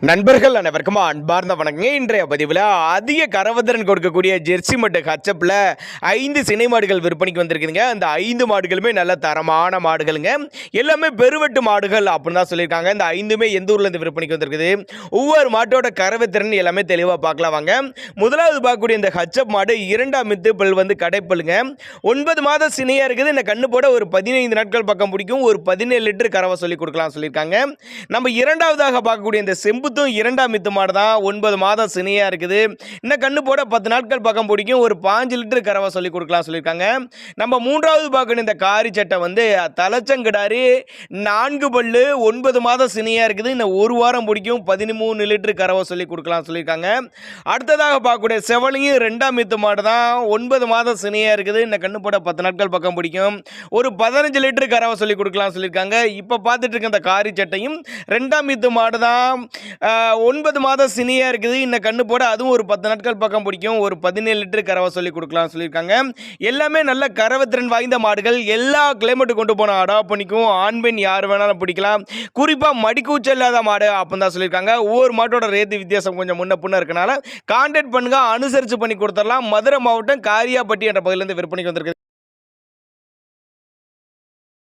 நண்பர்கள் அனைவருக்கும் அன்பார்ந்த வணக்கங்க. இன்றைய பதிவில் அதிக கறவத்திறன் கொடுக்கக்கூடிய ஜெர்சி மட்டு ஹச்சப்பில் 5 சினை மாடுகள் விற்பனைக்கு வந்திருக்குதுங்க. அந்த 5 மாடுகளுமே நல்ல தரமான மாடுகளுங்க. எல்லாமே பெருவெட்டு மாடுகள் அப்படின்னு தான் சொல்லியிருக்காங்க. இந்த 5மே எந்த ஊர்லேருந்து விற்பனைக்கு வந்திருக்குது, ஒவ்வொரு மாட்டோட கறவைத்திறன் எல்லாமே தெளிவாக பார்க்கலாம் வாங்க. முதலாவது பார்க்கக்கூடிய இந்த ஹச்சப் மாடு 2ஆம் மித்து பல் வந்து கடைப்பல்லுங்க. 9 மாதம் சினையாக இருக்குது. இந்த கண்ணு போட ஒரு 15 நாட்கள் பக்கம் பிடிக்கும். ஒரு 17 லிட்டர் கறவை சொல்லி கொடுக்கலாம் சொல்லியிருக்காங்க. நம்ம இரண்டாவதாக பார்க்கக்கூடிய இந்த செம்புத்தும் 2ஆம் மித்து மாடு தான். 9 மாதம் சினையாக இருக்குது. இன்னும் கண்ணு போட 10 நாட்கள் பக்கம் பிடிக்கும். ஒரு 5 லிட்டர் கறவை சொல்லி கொடுக்கலாம் சொல்லியிருக்காங்க. நம்ம மூன்றாவது பார்க்கணும் இந்த காரி சட்டை வந்து தலைச்சங்கிடாரி 4 பல்லு 9 மாதம் சினையாக இருக்குது. இந்த ஒரு வாரம் பிடிக்கும். 13 லிட்டர் கறவை சொல்லி கொடுக்கலாம் சொல்லியிருக்காங்க. அடுத்ததாக பார்க்கக்கூடிய செவலையும் 2ஆம் மித்து மாடு தான். 9 மாதம் சினையாக இருக்குது. இந்த கண்ணு போட 10 நாட்கள் பக்கம் பிடிக்கும். ஒரு 15 லிட்டர் கறவை சொல்லி கொடுக்கலாம் சொல்லியிருக்காங்க. இப்போ பார்த்துட்டு இருக்க இந்த காரி சட்டையும் 2ஆம் மித்து மாடு தான். 9 மாதம் சினியாக இருக்குது. இந்த கண்ணு போட அதுவும் ஒரு 10 நாட்கள் பக்கம் பிடிக்கும். ஒரு 17 லிட்டர் கறவை சொல்லி கொடுக்கலாம் சொல்லியிருக்காங்க. எல்லாமே நல்ல கறவைத்திறன் வாய்ந்த மாடுகள். எல்லா கிளைமேட்டு கொண்டு போனால் அடாப்ட் பண்ணிக்கும். ஆண் பெண் யார் வேணாலும் பிடிக்கலாம். குறிப்பாக மடிக்கூச்சல் இல்லாத மாடு அப்படின்னு தான் சொல்லியிருக்காங்க. ஒவ்வொரு மாட்டோட ரேட்டு வித்தியாசம் கொஞ்சம் முன்ன பின்ன இருக்கனால கான்டாக்ட் பண்ணுங்க, அனுசரித்து பண்ணி கொடுத்துடலாம். மதுரை மாவட்டம் காரியாப்பட்டி என்ற பகுதியிலேருந்து விற்பனைக்கு வந்திருக்கு.